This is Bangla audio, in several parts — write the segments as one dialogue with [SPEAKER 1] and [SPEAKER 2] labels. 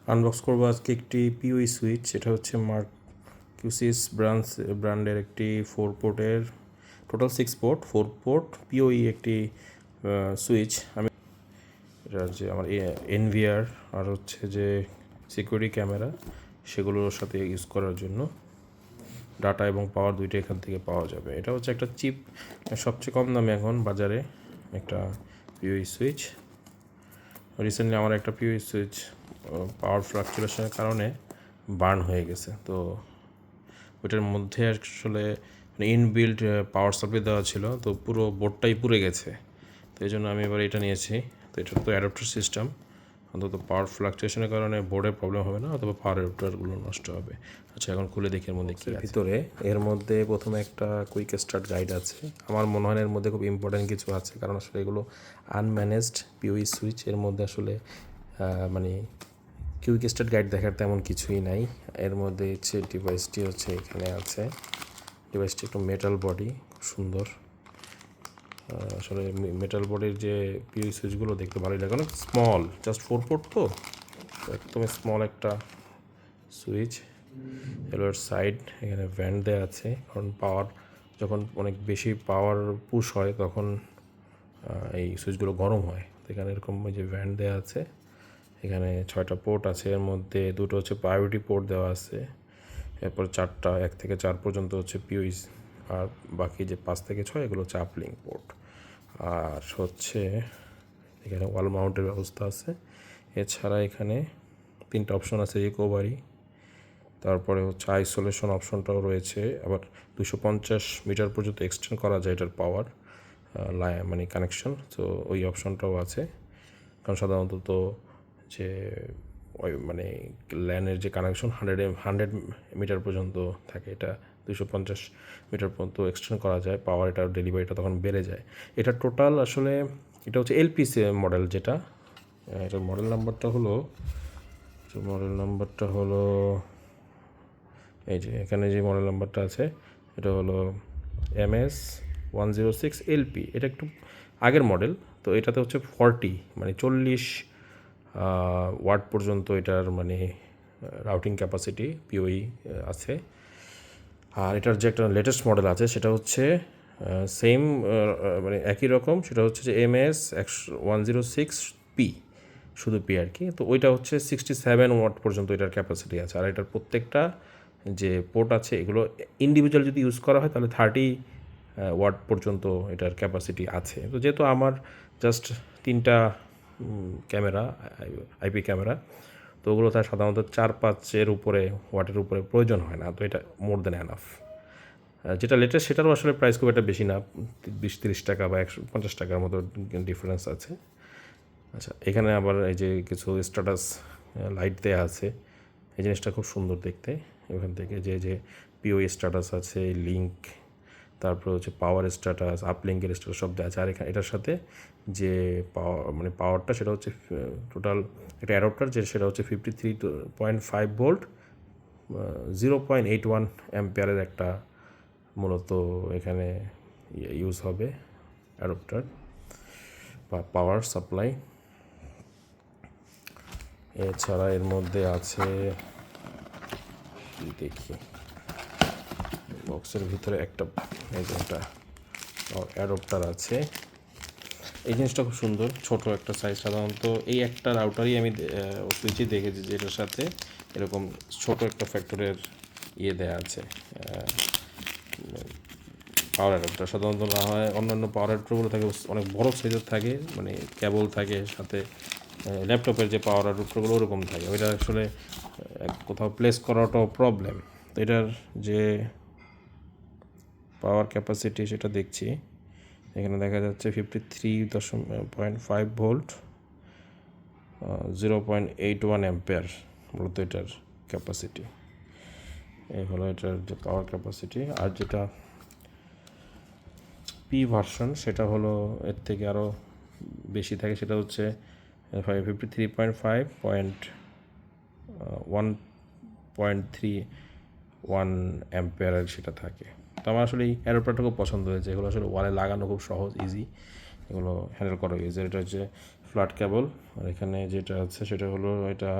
[SPEAKER 1] আনবক্স করবো আজকে একটি পিওই সুইচ। এটা হচ্ছে মার্কুসিস ব্র্যান্ডের একটি 4 পোর্টের টোটাল 6 পোর্ট 4 পোর্ট পিওই একটি সুইচ। আমি এটার যে আমার এনভিআর আর হচ্ছে যে সিকিউরিটি ক্যামেরা সেগুলোর সাথে ইউজ করার জন্য ডাটা এবং পাওয়ার দুইটা এখান থেকে পাওয়া যাবে। এটা হচ্ছে একটা চিপ, সবচেয়ে কম দামে এখন বাজারে একটা পিওই সুইচ। রিসেন্টলি আমার একটা পিওই সুইচ পাওয়ার ফ্লাকচুয়েশনের কারণে বার্ন হয়ে গেছে। তো ওইটার মধ্যে আসলে ইনবিল্ট পাওয়ার সাপ্লাই দেওয়া ছিল, তো পুরো বোর্ডটাই পুড়ে গেছে। তো এই জন্য আমি এবার এটা নিয়েছি। তো এটা তো অ্যাডাপ্টার সিস্টেম, অন্তত পাওয়ার ফ্লাকচুয়েশনের কারণে বোর্ডের প্রবলেম হবে না, অথবা পাওয়ার অ্যাডাপ্টারগুলো নষ্ট হবে। আচ্ছা, এখন খুলে দেখি এর মধ্যে কী আছে। ভিতরে এর মধ্যে প্রথমে একটা কুইক স্টার্ট গাইড আছে। আমার মনে হয় এর মধ্যে খুব ইম্পর্টেন্ট কিছু আছে, কারণ আসলে এগুলো আনম্যানেজড পিওই সুইচ। এর মধ্যে আসলে মানে কুইক স্টার্ট গাইড দেখার তেমন কিছুই নাই। এর মধ্যে হচ্ছে ডিভাইসটি হচ্ছে এখানে আছে। ডিভাইসটি একটু মেটাল বডি, সুন্দর। আসলে মেটাল বডির যে পিওই সুইচগুলো দেখতে ভালোই লাগে, অনেক স্মল, জাস্ট 4 পোর্ট, তো একদম স্মল একটা সুইচ। এলোর সাইড এখানে ভ্যান্ট দেওয়া আছে, কারণ পাওয়ার যখন অনেক বেশি পাওয়ার পুশ হয় তখন এই সুইচগুলো গরম হয়। তো এখানে এরকম ওই যে ভ্যান্ট দেওয়া আছে। এখানে 6টা পোর্ট আছে, এর মধ্যে 2টো হচ্ছে প্রায়োরিটি পোর্ট দেওয়া আছে। এরপর 4টা 1 থেকে 4 পর্যন্ত হচ্ছে পিওইস, আর বাকি যে 5 থেকে 6 এগুলো হচ্ছে আপলিং পোর্ট। আর হচ্ছে এখানে ওয়াল মাউন্টের ব্যবস্থা আছে। এছাড়া এখানে 3টা অপশন আছে, রিকভারি, তারপরে হচ্ছে আইসোলেশন অপশনটাও রয়েছে। আবার 250 মিটার পর্যন্ত এক্সটেন্ড করা যায় এটার পাওয়ার মানে কানেকশন। তো ওই অপশনটাও আছে, কারণ সাধারণত তো যে ওই মানে ল্যানের যে কানেকশন 100 মিটার পর্যন্ত থাকে, এটা 250 মিটার পর্যন্ত এক্সটেন্ড করা যায় পাওয়ার। এটার ডেলিভারিটা তখন বেড়ে যায়। এটা টোটাল আসলে এটা হচ্ছে এলপিসি মডেল, যেটা এটার মডেল নাম্বারটা হলো এই যে এখানে যে মডেল নাম্বারটা আছে, এটা হলো MS106LP। এটা একটু আগের মডেল। তো এটাতে হচ্ছে 40 মানে 40 ওয়াট পর্যন্ত এটার মানে রাউটিং ক্যাপাসিটি পিওই আছে। আর এটার যে একটা লেটেস্ট মডেল আছে সেটা হচ্ছে সেম মানে একই রকম, সেটা হচ্ছে যে MS106P, শুধু পি আর কি। তো ওইটা হচ্ছে 67 ওয়াট পর্যন্ত এটার ক্যাপাসিটি আছে। আর এটার প্রত্যেকটা যে পোর্ট আছে এগুলো ইন্ডিভিজুয়াল যদি ইউজ করা হয় তাহলে 30 ওয়াট পর্যন্ত এটার ক্যাপাসিটি আছে। তো যেহেতু আমার জাস্ট 3টা ক্যামেরা, আইপি ক্যামেরা, তো ওগুলো তার সাধারণত 4-5 উপরে ওয়াটের উপরে প্রয়োজন হয় না। তো এটা মোর দ্যান এনাফ। যেটা লেটেস্ট সেটারও আসলে প্রাইস খুব একটা বেশি না, 20-30 টাকা বা 150 টাকার মতো ডিফারেন্স আছে। আচ্ছা, এখানে আবার এই যে কিছু স্ট্যাটাস লাইট দেওয়া আছে, এই জিনিসটা খুব সুন্দর দেখতে। এখান থেকে যে পিওই স্ট্যাটাস আছে, লিঙ্ক, তারপর হচ্ছে পাওয়ার স্ট্যাটাস, আপলিঙ্কের স্ট্যাটাস সব দেওয়া আছে। আর এটার সাথে যে পাওয়ারটা সেটা হচ্ছে টোটাল একটা অ্যাডাপ্টার, যে সেটা হচ্ছে 53.5 ভোল্ট 0.81 অ্যাম্পিয়ারের একটা মূলত এখানে ইউজ হবে অ্যাডাপ্টার বা পাওয়ার সাপ্লাই। এছাড়া এর মধ্যে আছে দেখি বক্সের ভিতরে একটা অ্যাডাপ্টার আছে। এই জিনিসটা খুব সুন্দর, ছোট একটা সাইজ। সাধারণত এই একটা রাউটারই আমি সুইচই দেখেছি যে এটার সাথে এরকম ছোট একটা ফ্যাক্টরের দেয়া আছে, পাওয়ার অ্যাডাপ্টার। সাধারণত না হয় অন্যান্য পাওয়ার অ্যাডাপ্টারগুলো থাকে অনেক বড় সাইজের থাকে, মানে কেবল থাকে সাথে, ল্যাপটপের যে পাওয়ার অ্যাডাপ্টারগুলো ওরকম থাকে। ওইটা আসলে কোথাও প্লেস করাটাও প্রবলেম। তো এটার যে পাওয়ার ক্যাপাসিটি সেটা দেখছি, এখানে দেখা যাচ্ছে 53.5 ভোল্ট 0.81 অ্যাম্পিয়ার মূলত এটার ক্যাপাসিটি। এই হলো এটার যে পাওয়ার ক্যাপাসিটি। আর যেটা পি ভার্সন সেটা হলো এর থেকে আরও বেশি থাকে, সেটা হচ্ছে 53.5.1.31 অ্যাম্পিয়ারের সেটা থাকে। তো আমার আসলে এই অ্যাডাপ্টারটা খুব পছন্দ হয়েছে। এগুলো আসলে ওয়ালে লাগানো খুব সহজ, ইজি, এগুলো হ্যান্ডেল করা হয়েছে। এটা হচ্ছে ফ্ল্যাট কেবল। আর এখানে যেটা আছে সেটা হলো এটা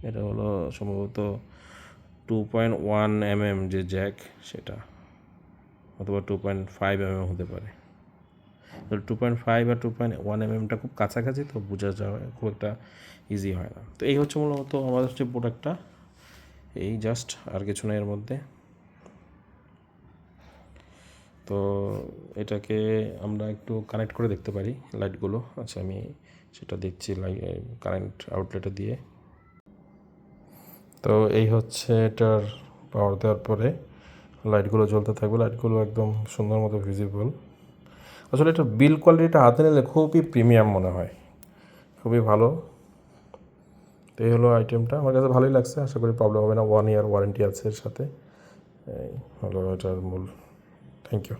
[SPEAKER 1] এটা হলো সম্ভবত 2.1 mm যে জ্যাক সেটা, অথবা 2.5 mm হতে পারে। 2.5 আর 2.1 mmটা খুব কাছাকাছি, তো বোঝা যাওয়া খুব একটা ইজি হয় না। তো এই হচ্ছে মূলত আমাদের হচ্ছে প্রোডাক্টটা, এই জাস্ট, আর কিছু না এর মধ্যে। তো এটাকে আমরা একটু কানেক্ট করে দেখতে পারি লাইটগুলো। আচ্ছা, আমি সেটা দেখছি কারেন্ট আউটলেটে দিয়ে। তো এই হচ্ছে এটার পাওয়ার দেওয়ার পরে লাইটগুলো জ্বলতে থাকবে, লাইটগুলো একদম সুন্দর মতো ভিজিবল। আসলে এটা বিল কোয়ালিটিটা হাতে নিলে খুবই প্রিমিয়াম মনে হয়, খুবই ভালো। তো এই হলো আইটেমটা, আমার কাছে ভালোই লাগছে, আশা করি প্রবলেম হবে না। 1 year ওয়ারেন্টি আছে এর সাথে, এই হলো এটার মূল। Thank you.